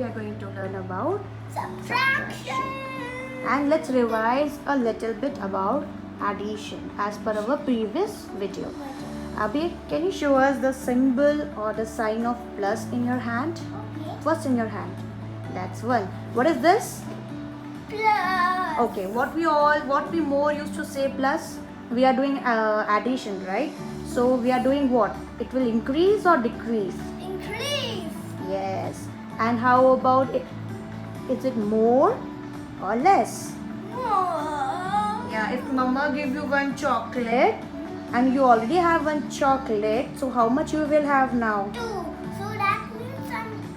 we are going to learn about Subtraction. and let's revise a little bit about addition as per our previous video. Abir, can you show us the symbol or the sign of plus in your hand? Okay. What's in your hand? That's one. What is this? Plus. Okay, what we more used to say plus? We are doing addition, right? So we are doing what? It will increase or decrease? Increase. Yes. And how about it? Is it more or less? More. Yeah, if mama give you one chocolate and you already have one chocolate, so how much you will have now? 2. So that means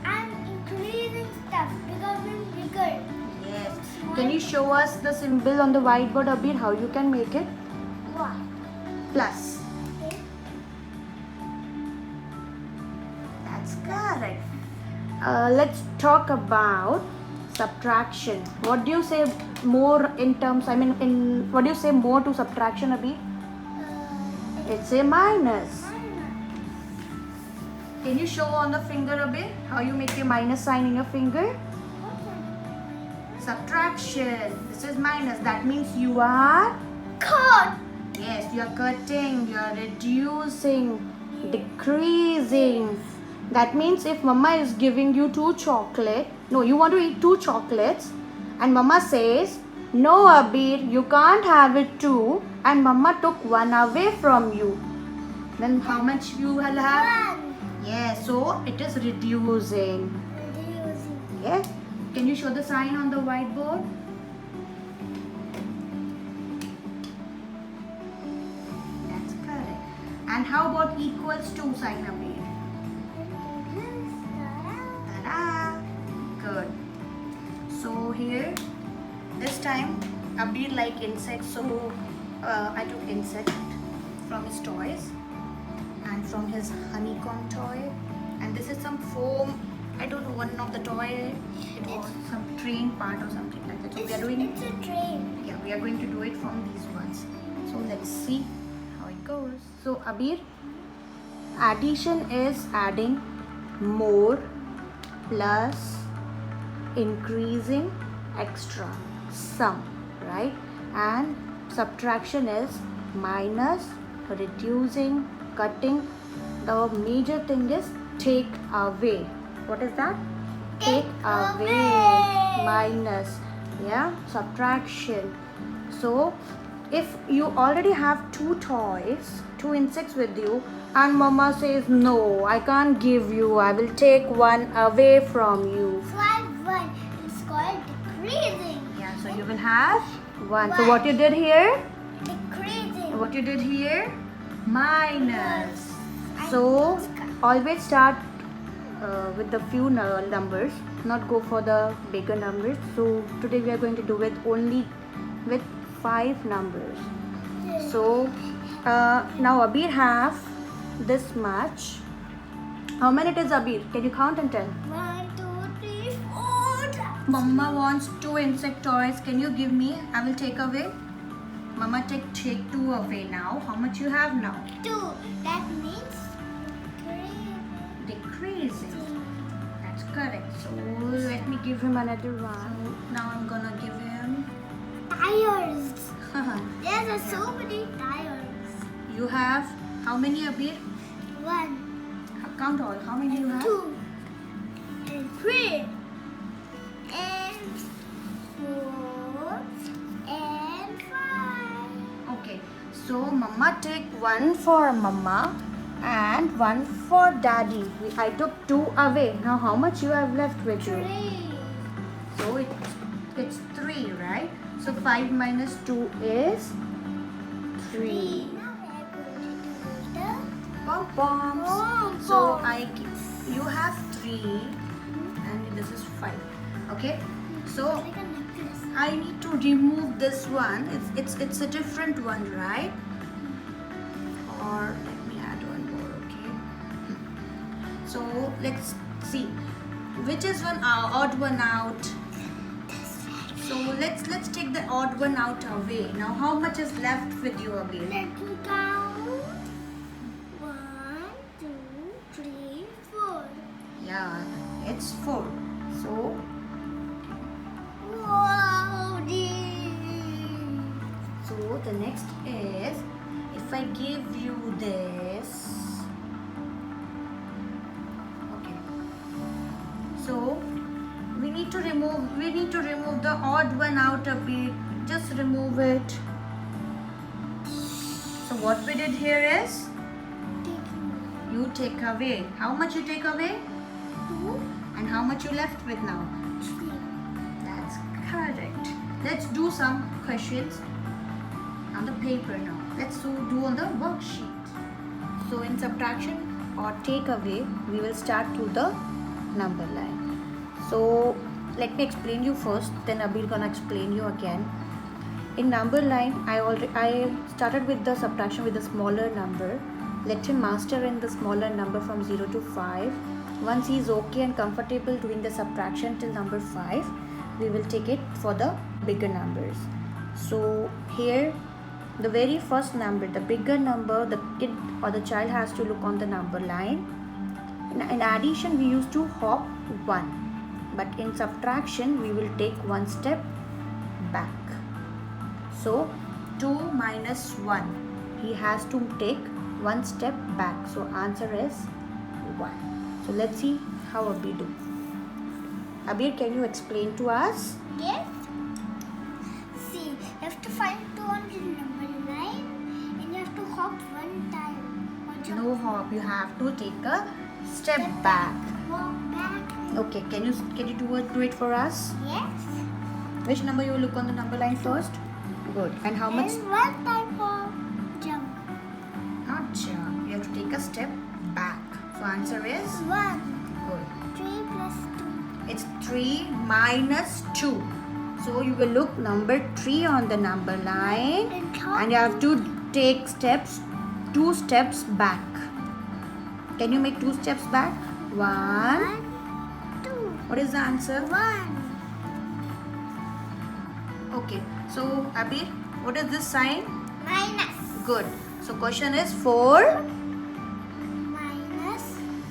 I'm increasing stuff because I'm bigger. Yes. Can you show us the symbol on the whiteboard, Abir, how you can make it? What? Plus. Okay. That's correct. Let's talk about subtraction. What do you say more in terms, what do you say more to subtraction, Abhi? It's a minus. Can you show on the finger, Abhi, how you make a minus sign in your finger? Subtraction. This is minus. That means you are, Cut. yes, you are cutting, you are reducing, decreasing. That means if mama is giving you you want to eat 2 chocolates and mama says, no Abir, you can't have it too, and mama took one away from you, then how much you will have? 1. Yes, so it is reducing. Reducing. Yes. Can you show the sign on the whiteboard? That's correct. And how about equals to sign, Abir? Ta-da! Good. So here, this time Abir like insects, so I took insect from his toys and from his honeycomb toy, and this is some foam. I don't know, one of the toy. It was some train part or something like that. So we are doing. It's a train. Yeah, we are going to do it from these ones. So let's see how it goes. So Abir, addition is adding more plus increasing extra sum, right? And subtraction is minus, reducing, cutting. The major thing is take away. What is that? Take away. Minus. Yeah, subtraction. So if you already have 2 toys, 2 insects with you, and mama says no, I can't give you, I will take one away from you. So I have 1. It's called decreasing. Yeah, so you will have 1. So what you did here? Decreasing. What you did here? Minus. So always start with the few numbers, not go for the bigger numbers. So today we are going to do it only with 5 numbers. So now Abir have this much. How many it is, Abir? Can you count and tell? 1, 2, 3, 4. Mama wants 2 insect toys. Can you give me? I will take away. Mama take 2 away now. How much you have now? 2. That means Decreasing. That's correct. So let me give him another one. Now I'm gonna give him. tires. There are so many tires. You have how many, Abir? 1, Count all. How many you have? 2, and 3, and 4, and 5. Okay. So mama take 1 for mama and 1 for daddy. I took 2 away. Now how much you have left with you? 3. So it's 3, right? So 5 minus 2 is 3. Now we are going to do the Pom poms. Pom So poms. you have 3 and this is 5. Okay. So like a necklace. I need to remove this one. It's a different one, right? Or let me add one more. Okay. So let's see which is one odd one out. So let's take the odd one out away. Now how much is left with you, Abir? Let me count. 1, 2, 3, 4. Yeah, it's 4. So I give you this, okay, so we need to remove the odd one out a bit. Just remove it. So what we did here is you take away. How much you take away? 2, And how much you left with now? 3. That's correct. Let's do some questions on the paper now. Let's do on the worksheet. So in subtraction or take away, we will start to the number line. So let me explain you first, then Abir gonna explain you again. In number line, I started with the subtraction with the smaller number. Let him master in the smaller number from 0 to 5. Once he is okay and comfortable doing the subtraction till number 5, we will take it for the bigger numbers. So here, the very first number, the bigger number, the kid or the child has to look on the number line. In addition, we used to hop 1, but in subtraction, we will take one step back. So 2 minus 1, he has to take one step back. So answer is 1. So let's see how Abir do. Abir, can you explain to us? Yes. See, you have to find 2 on the number line and you have to hop 1 time. No hop, you have to take a step back. Walk back. Okay, can you do it for us? Yes. Which number you will look on the number line first? Good. And how much? And 1 time hop. Jump. Not jump. You have to take a step back. So answer is 1. good. 3 plus 2. It's 3 minus 2. So you will look number 3 on the number line and you have to take 2 steps back. Can you make 2 steps back? 1. 2. What is the answer? 1. Okay. So Abir, what is this sign? Minus. Good. So question is 4. Minus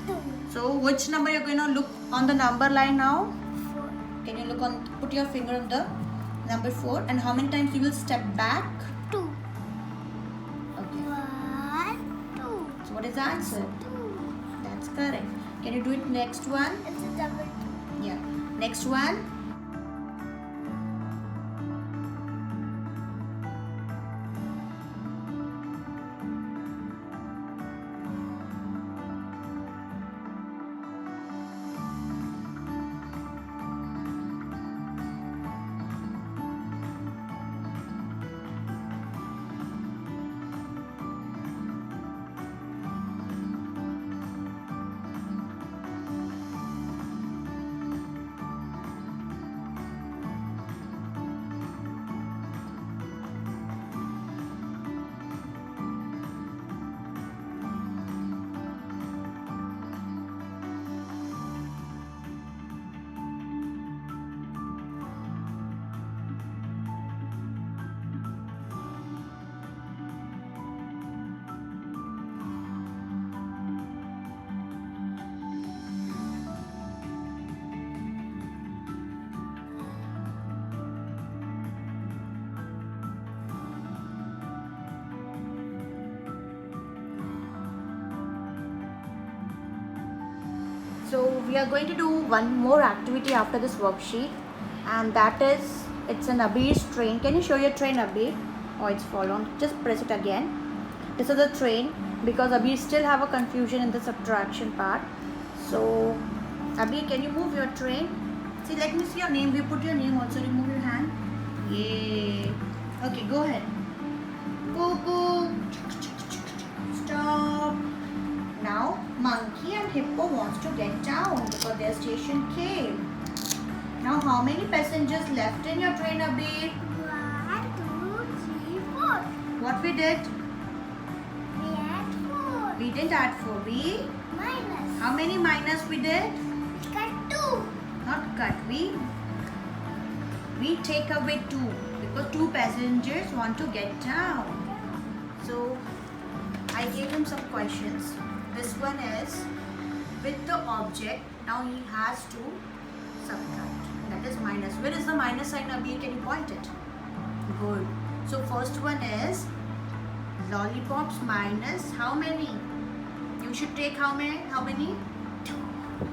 2. So which number you're going to look on the number line now? 4. Can you put your finger on the number 4 and how many times you will step back? 2. Okay. 1. 2. So what is the answer? 2. That's correct. Can you do it next one? It's a double 2. Yeah. Next one. So we are going to do one more activity after this worksheet, and that is, it's an Abir's train. Can you show your train, Abir? Oh, it's fallen. Just press it again. This is the train because Abir still have a confusion in the subtraction part. So Abir, can you move your train? See, let me see your name. We put your name also. Remove your hand. Yay. Okay, go ahead. Go, go. Stop. Now, monkey and hippo wants to get down because their station came. Now, how many passengers left in your train, Abir? 1, 2, 3, 4. What we did? We add 4. We didn't add 4. We? Minus. How many minus we did? Cut 2. Not cut. We take away 2 because 2 passengers want to get down. So, I gave him some questions. This one is with the object. Now he has to subtract. That is minus. Where is the minus sign, Abir? Can you point it? Good. So first one is Lollipops minus how many? You should take how many? How many?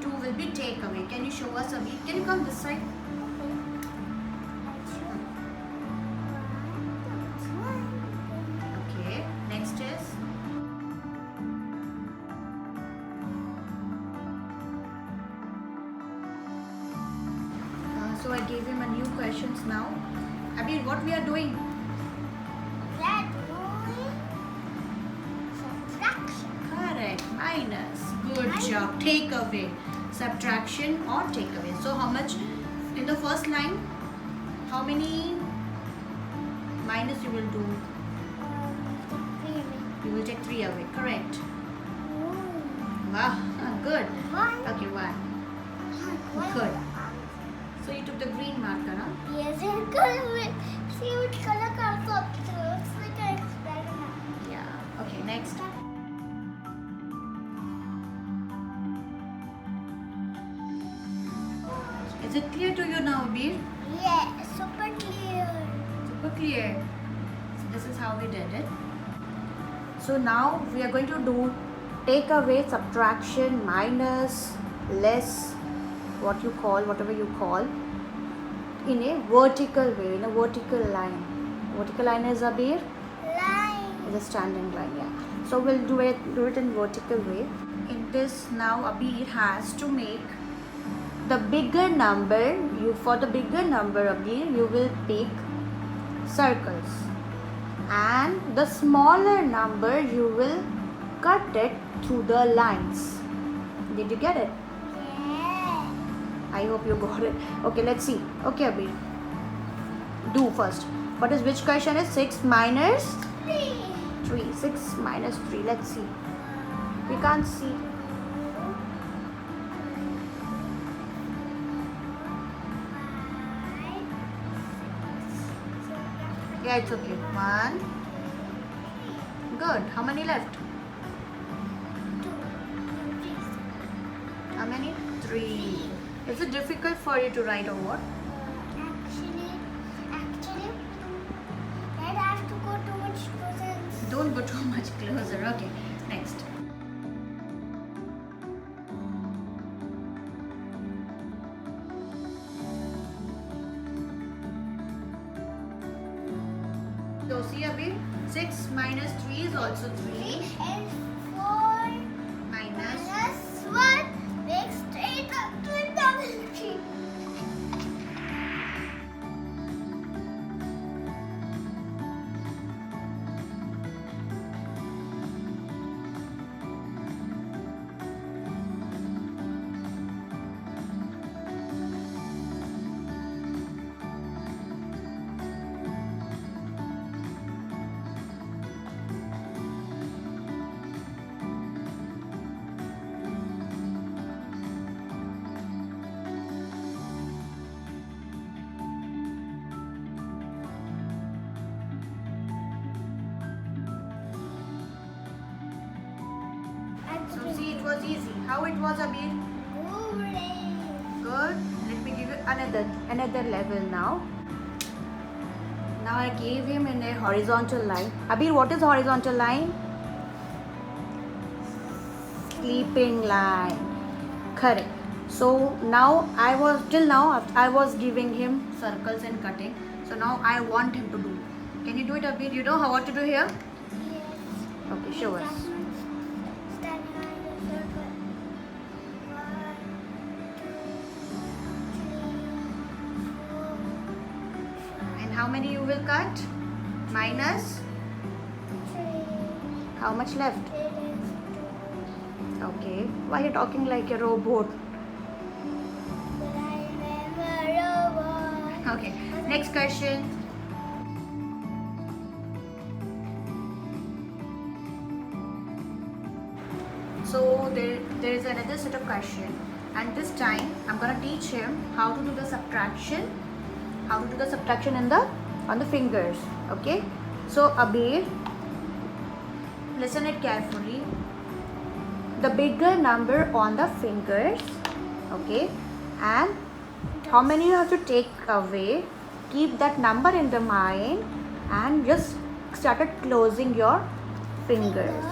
2 will be takeaway. Can you show us, Abhi? Can you come this side? Okay. Next is so I gave him a new questions now. Abhi, what we are doing? Subtraction. Correct. Minus. Good job. Take away. Subtraction or take away. So how much in the first line? How many minus you will do? You will take 3 away. Correct. Wow. Good. Okay, 1. Good. So you took the green marker, huh? Yes, and color. See which color comes up. So it's like an experiment. Yeah. Okay, next. Is it clear to you now, Abir? Yeah, super clear. Super clear. So this is how we did it. So now we are going to do take away, subtraction, minus, less, what you call, whatever you call, in a vertical way, in a vertical line. Vertical line is Abir? Line. Is a standing line, yeah. So we'll do it in vertical way. In this now Abir has to make the bigger number. For the bigger number Abir, you will pick circles, and the smaller number you will cut it through the lines. Did you get it? Yeah. I hope you got it. Okay, let's see. Okay, Abhi. Do first. What is which question is 6 minus 3? 6 minus 3. Let's see. We can't see. Yeah, it's okay. 1. Good. How many left? How many? 3. Is it difficult for you to write or what? Actually, I have to go too much closer. Don't go too much closer. Okay, next. So see Abhi, 6 minus 3 is also 3. And 4 Minus minus 1 makes 8 up to a double 3. So see, it was easy. How it was, Abir? Good. Let me give you another level now. Now I gave him in a horizontal line. Abir, what is horizontal line? Sleeping line. Correct. So now I was giving him circles and cutting. So now I want him to do. Can you do it, Abir? You know what to do here? Yes. Okay, show us. Standing on the circle. 1, 2, 3, 4, 5, And how many you will cut? Minus? 3. How much left? It is 2. Okay. Why are you talking like a robot? But I am a robot. Okay. Next question. So there is another set of question, and this time I'm gonna teach him how to do the subtraction. How to do the subtraction on the fingers. Okay. So Abir, listen it carefully. The bigger number on the fingers. Okay. And how many you have to take away. Keep that number in the mind and just started closing your fingers.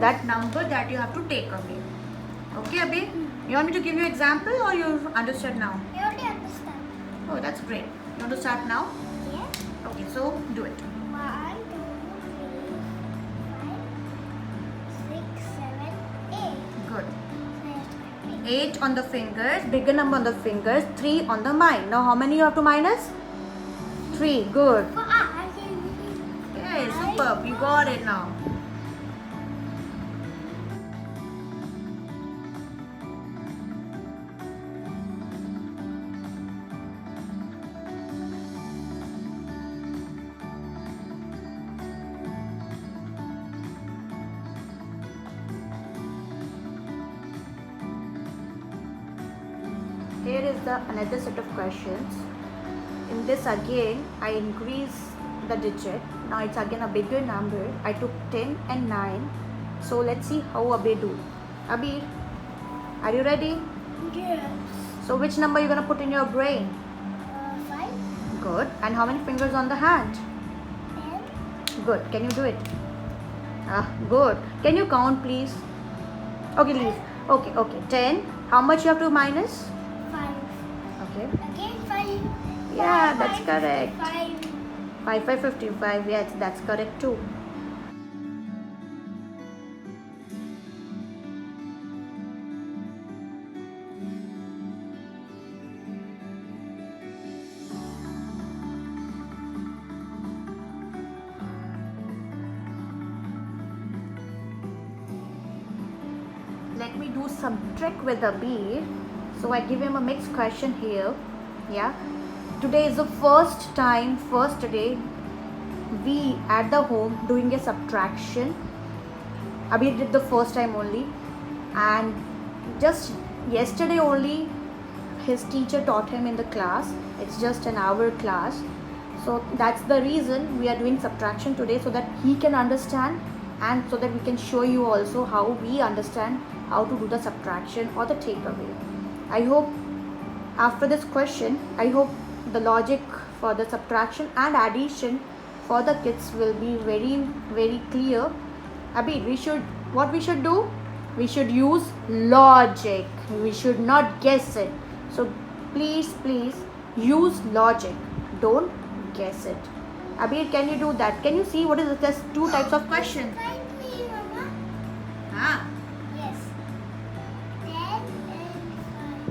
That number that you have to take away. Okay, Abhi? You want me to give you example or you understood now? I already understand. Oh, that's great. You want to start now? Yeah. Okay, so do it. 1, 2, 3, 5, 6, 7, 8. Good. So 8 on the fingers, bigger number on the fingers, 3 on the mind. Now how many you have to minus? 3. Good. Yay, superb. You got it now. Here is the another set of questions. In this again, I increase the digit. Now it's again a bigger number. I took 10 and 9. So let's see how Abir do. Abir, are you ready? Yes. So which number you gonna put in your brain? 5, Good. And how many fingers on the hand? 10, Good. Can you do it? Good. Can you count please? Okay, leave. Okay. 10. How much you have to minus? 5. Okay. Again 5. Yeah, that's correct. 5. 5, 55. Yes, that's correct too. Let me do some trick with the bead. So I give him a mixed question here. Yeah. Today is the first day we at the home doing a subtraction. Abhi did the first time only, and just yesterday only his teacher taught him in the class. It's just an hour class, so that's the reason we are doing subtraction today, so that he can understand and so that we can show you also how we understand how to do the subtraction or the takeaway. I hope after this question, I hope the logic for the subtraction and addition for the kids will be very, very clear. Abhi, what we should do? We should use logic. We should not guess it. So please use logic. Don't guess it. Abhi, can you do that? Can you see what is it? There's two types of question. Guide me, Mama. Ah, Yes. 10 and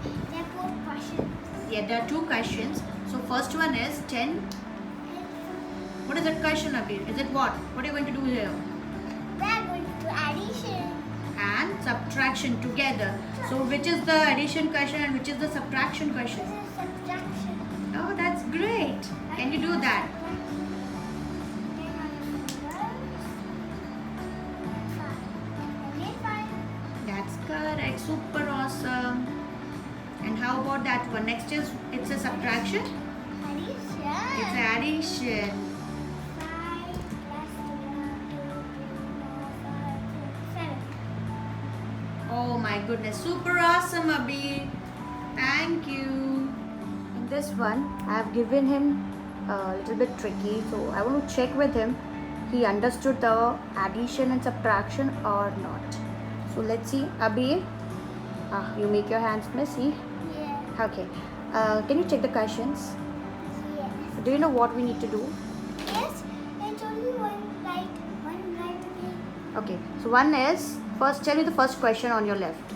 5. They're both questions. yeah, there are two questions. So first one is 10. What is that question, Abhi? Is it what? What are you going to do here? We're going to do addition. And subtraction together. So which is the addition question and which is the subtraction This question? is subtraction. Oh, that's great. Can you do that? 10 on the fingers. 5. Again 5. That's correct. Super awesome. And how about that one? Next is it's a subtraction. Addition. It's addition. 5 plus 1, 2, 3, 4, 5, 6, 7. Oh my goodness. Super awesome, Abhi. Thank you. In this one, I have given him a little bit tricky. So I want to check with him. He understood the addition and subtraction or not. So let's see. Abhi, you make your hands messy. Yeah. Okay. Can you check the questions? Yes. Do you know what we need to do? Yes. It's only one right again. Okay. So one is, first tell me the first question on your left.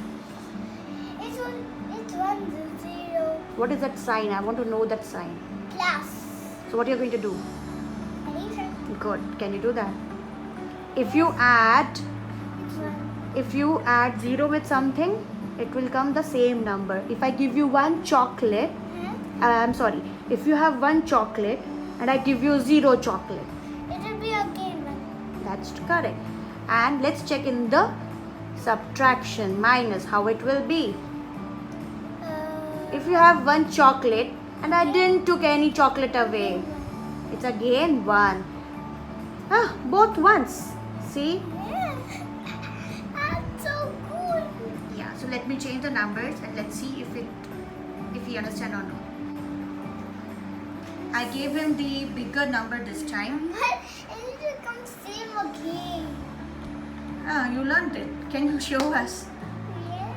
It's 1, 0, What is that sign? I want to know that sign. plus. So what are you going to do? Addition. Good. Can you do that? If you add It's 1. 0 with something, it will come the same number. If I give you one chocolate, I'm sorry, if you have one chocolate and I give you 0 chocolate, It will be again 1. that's correct. And let's check in the subtraction, minus, how it will be. If you have one chocolate and I didn't took any chocolate away, it's again 1. Both ones. See? Yeah. That's so cool. Yeah, so let me change the numbers and let's see if he understand or not. I gave him the bigger number this time. But it will come same again. Ah, you learned it. Can you show us? Yeah.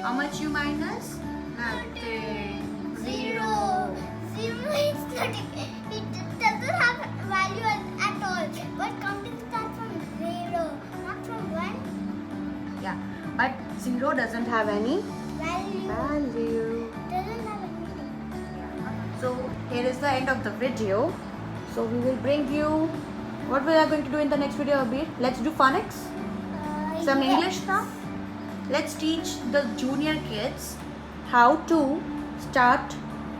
How much you minus? Nothing. Zero. Zero is nothing. It doesn't have value at all. But counting starts from zero, not from one. Yeah, but 0 doesn't have any Value value. doesn't have a meaning. So here is the end of the video. So we will bring you what we are going to do in the next video, Abir. Let's do phonics. Some Yes. English now. Let's teach the junior kids how to start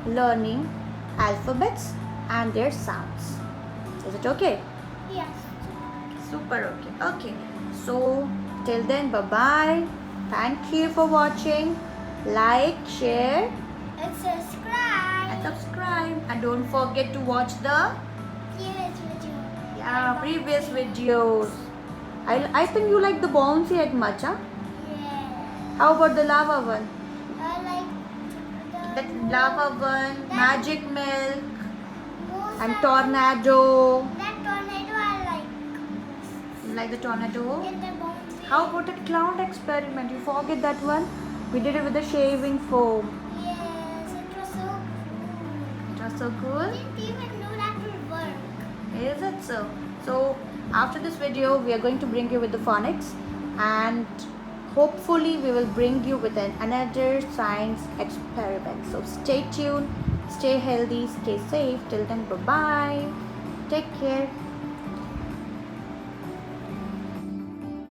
learning alphabets and their sounds. Is it okay? Yes. Super okay. Okay. So till then, bye bye. Thank you for watching. Like, share, And subscribe. and subscribe. And don't forget to watch the previous videos. I think you like the bouncy egg much, huh? Yeah. How about the lava one? I like That lava one, magic milk, most and of- tornado. That tornado I like. You like the tornado? In the bouncy. How about that clown experiment? You forget that one? We did it with the shaving foam. Yes, it was so cool. It was so I cool. didn't even know that would work. Is it so? So after this video, we are going to bring you with the phonics, and hopefully we will bring you with another science experiment. So stay tuned, stay healthy, stay safe. Till then, bye bye. Take care.